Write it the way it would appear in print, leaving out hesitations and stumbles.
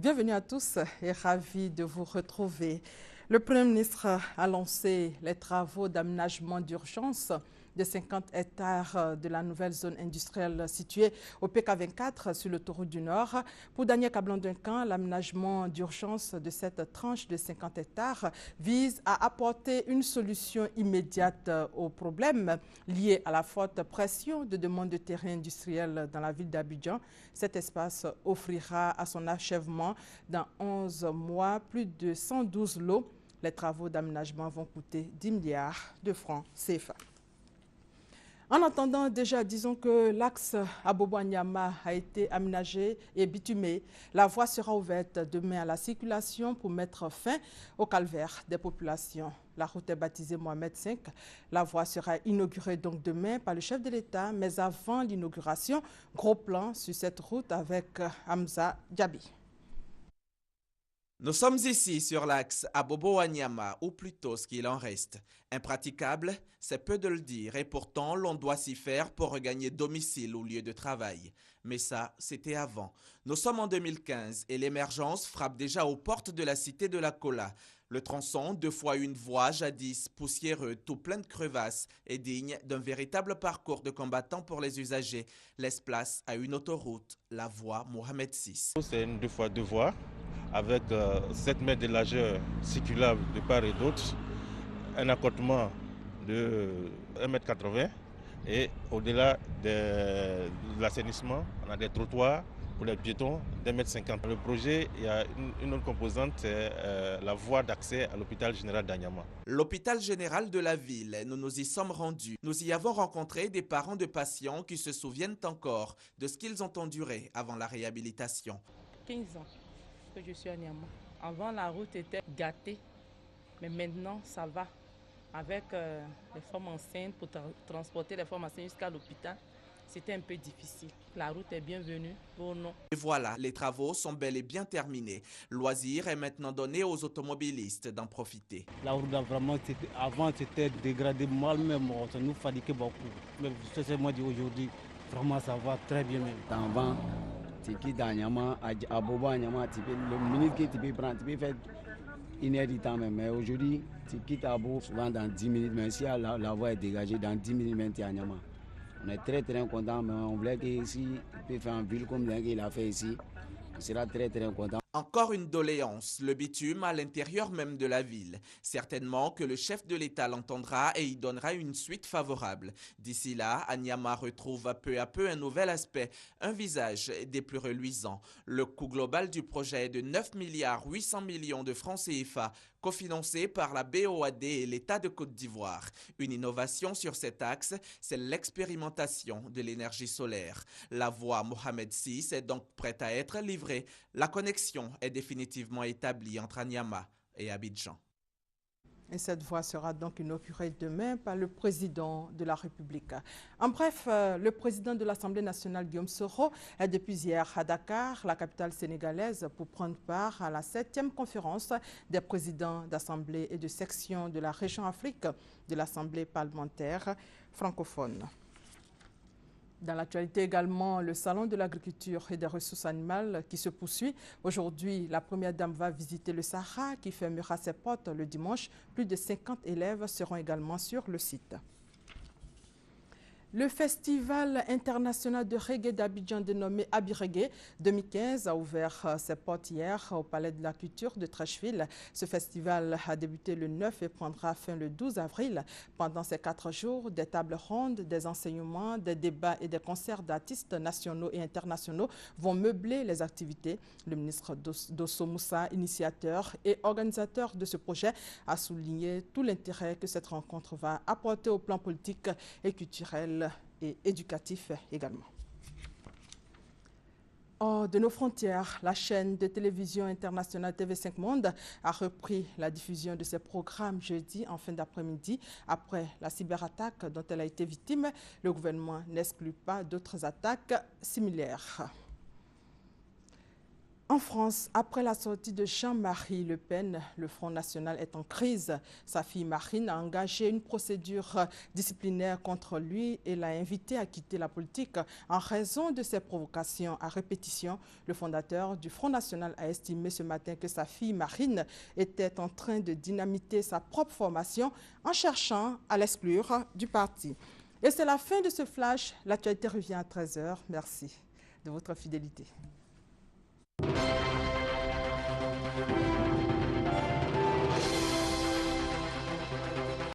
Bienvenue à tous et ravi de vous retrouver. Le Premier ministre a lancé les travaux d'aménagement d'urgence de 50 hectares de la nouvelle zone industrielle située au PK24 sur l'autoroute du Nord. Pour Daniel Kablan-Duncan, l'aménagement d'urgence de cette tranche de 50 hectares vise à apporter une solution immédiate aux problèmes liés à la forte pression de demande de terrain industriel dans la ville d'Abidjan. Cet espace offrira à son achèvement dans 11 mois plus de 112 lots. Les travaux d'aménagement vont coûter 10 milliards de francs CFA. En attendant, déjà, disons que l'axe Abobo-Anyama a été aménagé et bitumé. La voie sera ouverte demain à la circulation pour mettre fin au calvaire des populations. La route est baptisée Mohamed V. La voie sera inaugurée donc demain par le chef de l'État, mais avant l'inauguration, gros plan sur cette route avec Hamza Diaby. Nous sommes ici sur l'axe Abobo-Anyama, ou plutôt ce qu'il en reste. Impraticable, c'est peu de le dire, et pourtant l'on doit s'y faire pour regagner domicile ou lieu de travail. Mais ça, c'était avant. Nous sommes en 2015 et l'émergence frappe déjà aux portes de la cité de la Kola. Le tronçon, 2 fois une voie, jadis poussiéreux, tout plein de crevasses, est digne d'un véritable parcours de combattant pour les usagers. Laisse place à une autoroute, la voie Mohamed VI. C'est une 2 fois 2 voies avec 7 mètres de largeur circulable de part et d'autre, un accotement de 1,80 m et au-delà de l'assainissement, on a des trottoirs pour les piétons d'1,50 m. Le projet, il y a une autre composante, c'est la voie d'accès à l'hôpital général d'Anyama. L'hôpital général de la ville, nous nous y sommes rendus. Nous y avons rencontré des parents de patients qui se souviennent encore de ce qu'ils ont enduré avant la réhabilitation. 15 ans que je suis à Nyama. Avant, la route était gâtée, mais maintenant, ça va. Avec les femmes enceintes, pour transporter les femmes enceintes jusqu'à l'hôpital, c'était un peu difficile. La route est bienvenue pour nous. Et voilà, les travaux sont bel et bien terminés. Loisir est maintenant donné aux automobilistes d'en profiter. La route, vraiment, avant, c'était dégradé mal, même ça nous fatiguait beaucoup. Mais c'est moi d'aujourd'hui, vraiment, ça va très bien même. Avant, tu quittes Anyama, à Bobo Anyama, le minute que tu peux prendre, tu peux faire 1 heure de temps même. Mais aujourd'hui, tu quittes à Bobo souvent dans 10 minutes, mais si la voie est dégagée, dans 10 minutes, même tu es à Anyama. On est très contents, mais on voulait qu'ici, tu peux faire une ville comme il a fait ici. On sera très content. Encore une doléance, le bitume à l'intérieur même de la ville. Certainement que le chef de l'État l'entendra et y donnera une suite favorable. D'ici là, Anyama retrouve peu à peu un nouvel aspect, un visage des plus reluisants. Le coût global du projet est de 9,8 milliards de francs CFA, cofinancé par la BOAD et l'État de Côte d'Ivoire. Une innovation sur cet axe, c'est l'expérimentation de l'énergie solaire. La voie Mohamed VI est donc prête à être livrée. La connexion est définitivement établie entre Anyama et Abidjan. Et cette voie sera donc inaugurée demain par le président de la République. En bref, le président de l'Assemblée nationale, Guillaume Soro, est depuis hier à Dakar, la capitale sénégalaise, pour prendre part à la 7e conférence des présidents d'Assemblée et de section de la région Afrique de l'Assemblée parlementaire francophone. Dans l'actualité également, le salon de l'agriculture et des ressources animales qui se poursuit. Aujourd'hui, la première dame va visiter le Sahara qui fermera ses portes le dimanche. Plus de 50 élèves seront également sur le site. Le Festival international de reggae d'Abidjan dénommé Abireggae 2015 a ouvert ses portes hier au Palais de la Culture de Treichville. Ce festival a débuté le 9 et prendra fin le 12 avril. Pendant ces 4 jours, des tables rondes, des enseignements, des débats et des concerts d'artistes nationaux et internationaux vont meubler les activités. Le ministre Dosso Moussa, initiateur et organisateur de ce projet, a souligné tout l'intérêt que cette rencontre va apporter au plan politique et culturel et éducatif également. Hors de nos frontières, la chaîne de télévision internationale TV5 Monde a repris la diffusion de ses programmes jeudi en fin d'après-midi. Après la cyberattaque dont elle a été victime, le gouvernement n'exclut pas d'autres attaques similaires. En France, après la sortie de Jean-Marie Le Pen, le Front National est en crise. Sa fille Marine a engagé une procédure disciplinaire contre lui et l'a invité à quitter la politique en raison de ses provocations à répétition. Le fondateur du Front National a estimé ce matin que sa fille Marine était en train de dynamiter sa propre formation en cherchant à l'exclure du parti. Et c'est la fin de ce flash. L'actualité revient à 13h. Merci de votre fidélité.